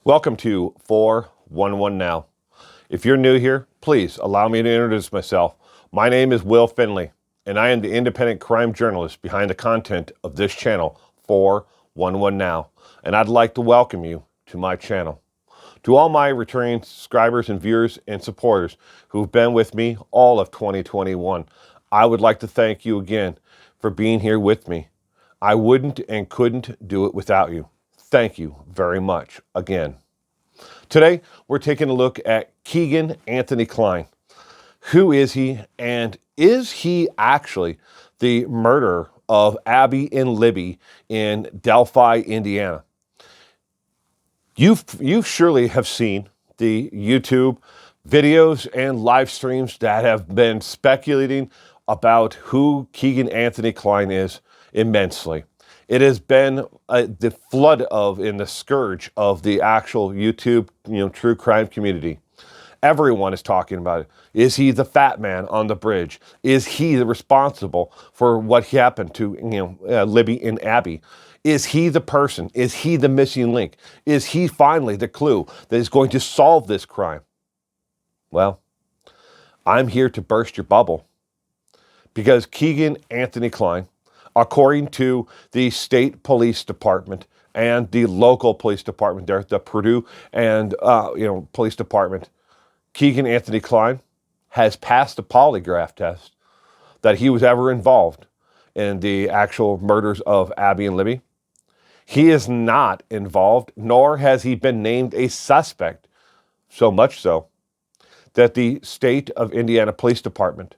Welcome to 411 Now. If you're new here, please allow me to introduce myself. My name is Will Finley, and I am the independent crime journalist behind the content of this channel, 411 Now, and I'd like to welcome you to my channel. To all my returning subscribers and viewers and supporters who've been with me all of 2021, I would like to thank you again for being here with me. I wouldn't and couldn't do it without you. Thank you very much again. Today, we're taking a look at Kegan Anthony Kline. Who is he, and is he actually the murderer of Abby and Libby in Delphi, Indiana? You surely have seen the YouTube videos and live streams that have been speculating about who Kegan Anthony Kline is immensely. It has been the flood of and the scourge of the actual YouTube, true crime community. Everyone is talking about it. Is he the fat man on the bridge? Is he responsible for what happened to Libby and Abby? Is he the person? Is he the missing link? Is he finally the clue that is going to solve this crime? Well, I'm here to burst your bubble, because Kegan Anthony Kline, according to the state police department and the local police department there, the Purdue and police department, Kegan Anthony Kline has passed the polygraph test that he was ever involved in the actual murders of Abby and Libby. He is not involved, nor has he been named a suspect, so much so that the state of Indiana Police Department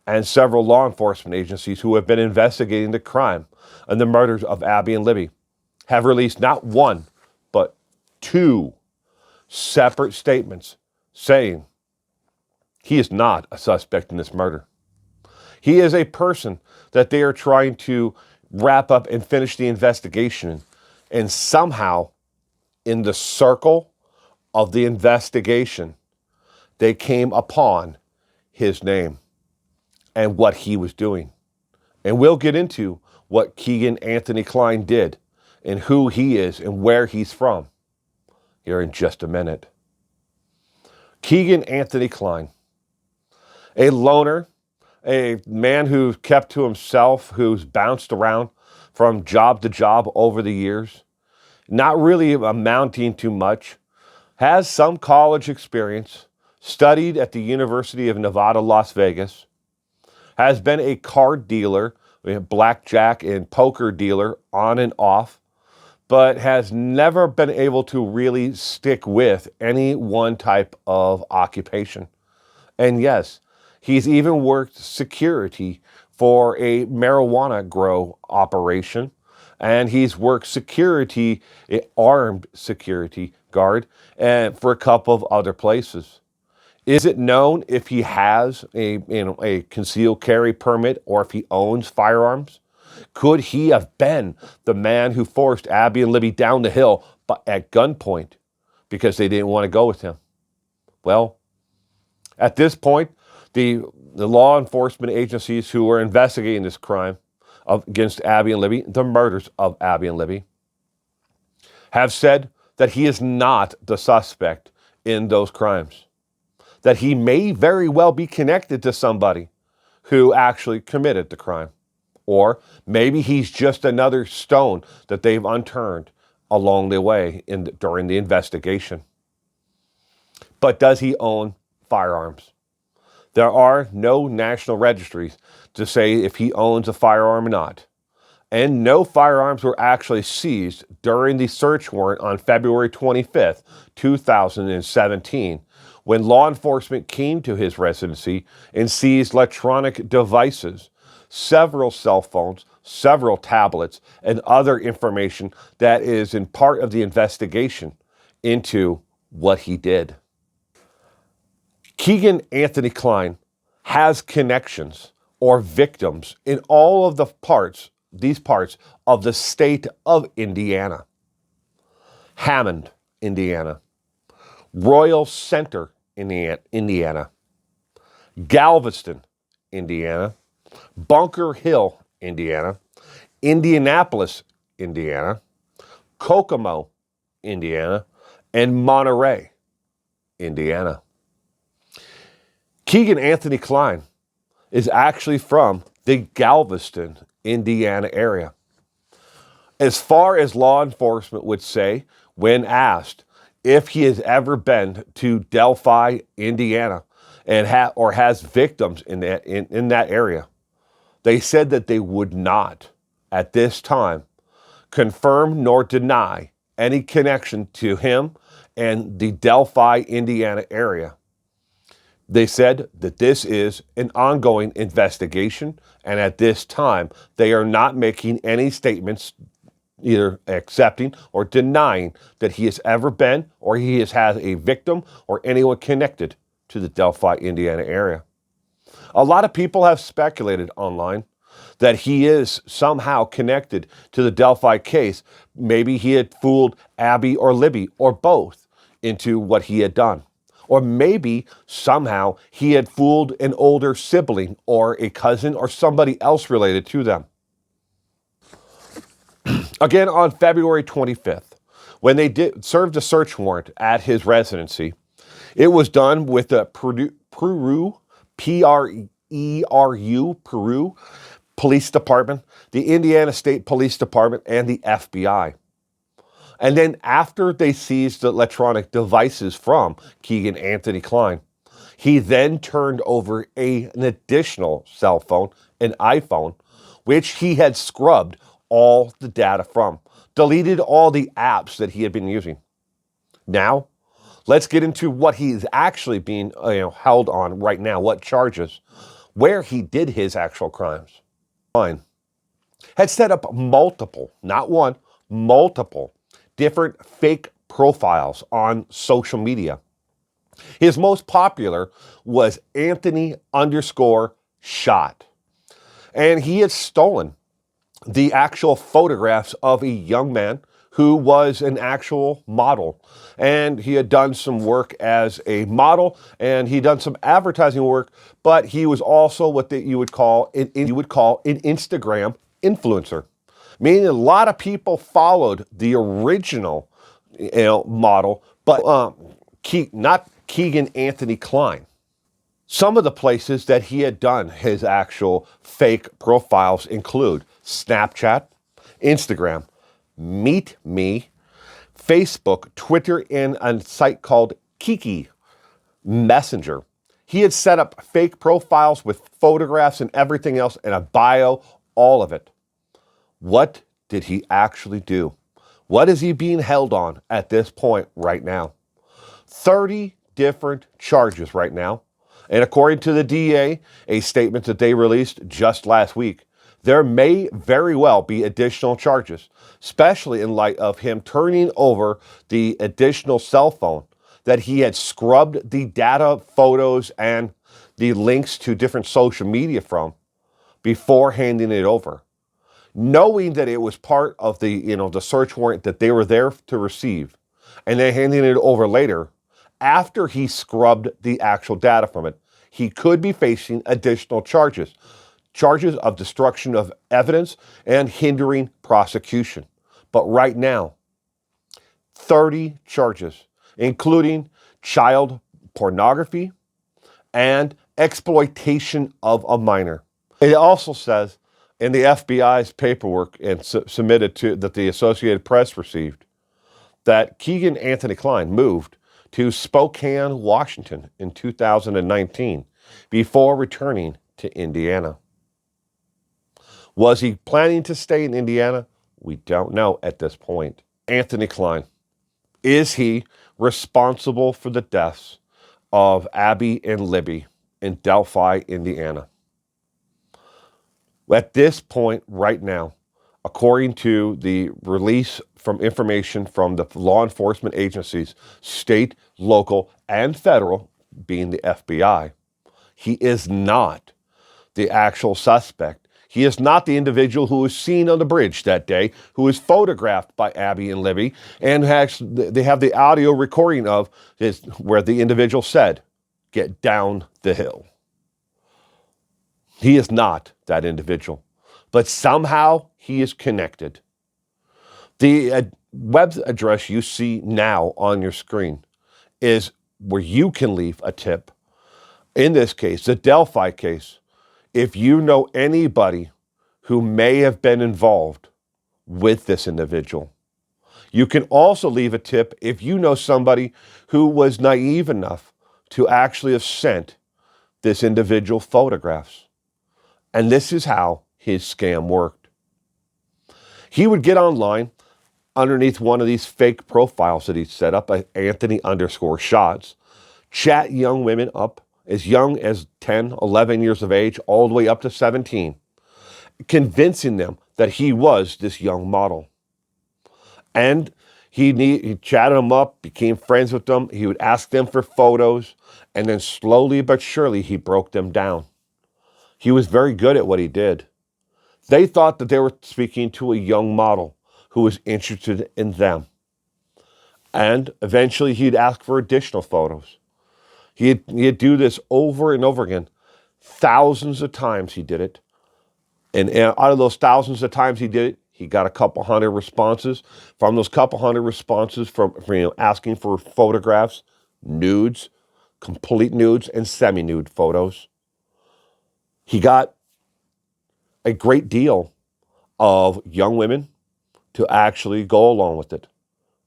and several law enforcement agencies who have been investigating the crime and the murders of Abby and Libby have released not one, but two separate statements saying he is not a suspect in this murder. He is a person that they are trying to wrap up and finish the investigation, and somehow in the circle of the investigation, they came upon his name and what he was doing. And we'll get into what Kegan Anthony Kline did and who he is and where he's from here in just a minute. Kegan Anthony Kline, a loner, a man who's kept to himself, who's bounced around from job to job over the years, not really amounting to much, has some college experience, studied at the University of Nevada, Las Vegas, has been a card dealer, blackjack and poker dealer on and off, but has never been able to really stick with any one type of occupation. And yes, he's even worked security for a marijuana grow operation, and he's worked security, armed security guard, and for a couple of other places. Is it known if he has a concealed carry permit or if he owns firearms? Could he have been the man who forced Abby and Libby down the hill at gunpoint because they didn't want to go with him? Well, at this point, the law enforcement agencies who are investigating this crime against Abby and Libby, the murders of Abby and Libby, have said that he is not the suspect in those crimes, that he may very well be connected to somebody who actually committed the crime. Or maybe he's just another stone that they've unturned along the way during the investigation. But does he own firearms? There are no national registries to say if he owns a firearm or not. And no firearms were actually seized during the search warrant on February 25th, 2017, when law enforcement came to his residency and seized electronic devices, several cell phones, several tablets, and other information that is in part of the investigation into what he did. Kegan Anthony Kline has connections or victims in all of these parts of the state of Indiana. Hammond, Indiana. Royal Center, Indiana. Galveston, Indiana. Bunker Hill, Indiana. Indianapolis, Indiana. Kokomo, Indiana. and Monterey, Indiana. Keegan Anthony Kline is actually from the Galveston, Indiana area. As far as law enforcement would say, when asked if he has ever been to Delphi, Indiana, and has victims in that area, they said that they would not, at this time, confirm nor deny any connection to him and the Delphi, Indiana area. They said that this is an ongoing investigation, and at this time, they are not making any statements either accepting or denying that he has ever been or he has had a victim or anyone connected to the Delphi, Indiana area. A lot of people have speculated online that he is somehow connected to the Delphi case. Maybe he had fooled Abby or Libby or both into what he had done. Or maybe somehow he had fooled an older sibling or a cousin or somebody else related to them. Again, on February 25th, when they served a search warrant at his residency, it was done with the Peru, P-R-E-R-U, Peru Police Department, the Indiana State Police Department, and the FBI. And then after they seized the electronic devices from Kegan Anthony Kline, he then turned over an additional cell phone, an iPhone, which he had scrubbed all the data from, deleted all the apps that he had been using. Now, let's get into what he's actually being held on right now, what charges, where he did his actual crimes. Kline had set up multiple, not one, multiple different fake profiles on social media. His most popular was Anthony_shot. And he had stolen the actual photographs of a young man who was an actual model. And he had done some work as a model, and he done some advertising work, but he was also what you would call an Instagram influencer. Meaning a lot of people followed the original model, but not Kegan Anthony Kline. Some of the places that he had done his actual fake profiles include Snapchat, Instagram, Meet Me, Facebook, Twitter, and a site called Kiki Messenger. He had set up fake profiles with photographs and everything else and a bio, all of it. What did he actually do? What is he being held on at this point right now? 30 different charges right now. And according to the DA, a statement that they released just last week, there may very well be additional charges, especially in light of him turning over the additional cell phone that he had scrubbed the data, photos, and the links to different social media from before handing it over. Knowing that it was part of the search warrant that they were there to receive, and then handing it over later, after he scrubbed the actual data from it, he could be facing additional charges. Charges of destruction of evidence and hindering prosecution. But right now, 30 charges, including child pornography and exploitation of a minor. It also says in the FBI's paperwork and submitted to that the Associated Press received that Kegan Anthony Kline moved to Spokane, Washington in 2019 before returning to Indiana. Was he planning to stay in Indiana? We don't know at this point. Anthony Kline, is he responsible for the deaths of Abby and Libby in Delphi, Indiana? At this point right now, according to the release from information from the law enforcement agencies, state, local, and federal, being the FBI, he is not the actual suspect. He is not the individual who was seen on the bridge that day, who was photographed by Abby and Libby, and they have the audio recording of where the individual said, "Get down the hill." He is not that individual, but somehow he is connected. The web address you see now on your screen is where you can leave a tip. In this case, the Delphi case, if you know anybody who may have been involved with this individual. You can also leave a tip if you know somebody who was naive enough to actually have sent this individual photographs. And this is how his scam worked. He would get online underneath one of these fake profiles that he'd set up, Anthony_shots, chat young women up as young as 10, 11 years of age, all the way up to 17, convincing them that he was this young model. And he chatted them up, became friends with them. He would ask them for photos, and then slowly but surely he broke them down. He was very good at what he did. They thought that they were speaking to a young model who was interested in them. And eventually he'd ask for additional photos. He'd do this over and over again. Thousands of times he did it. And out of those thousands of times he did it, he got a couple hundred responses. From those couple hundred responses, from asking for photographs, nudes, complete nudes, and semi-nude photos, he got a great deal of young women to actually go along with it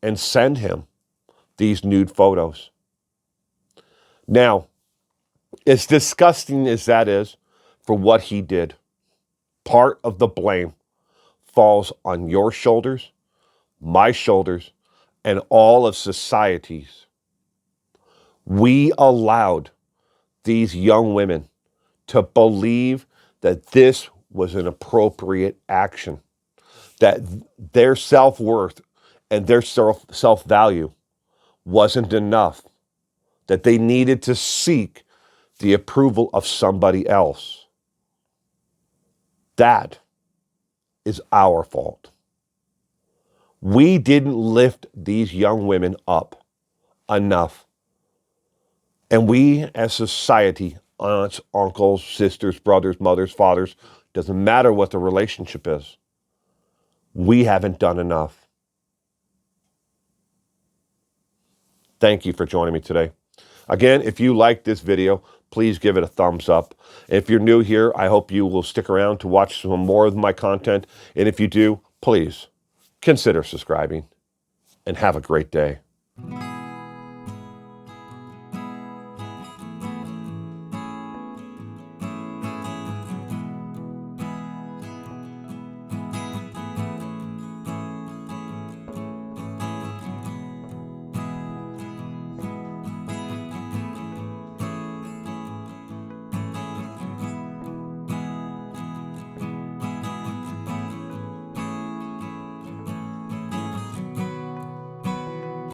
and send him these nude photos. Now, as disgusting as that is for what he did, part of the blame falls on your shoulders, my shoulders, and all of society's. We allowed these young women to believe that this was an appropriate action, that their self-worth and their self-value wasn't enough, that they needed to seek the approval of somebody else. That is our fault. We didn't lift these young women up enough. And we as society, aunts, uncles, sisters, brothers, mothers, fathers, doesn't matter what the relationship is, we haven't done enough. Thank you for joining me today. Again, if you like this video, please give it a thumbs up. If you're new here, I hope you will stick around to watch some more of my content. And if you do, please consider subscribing and have a great day.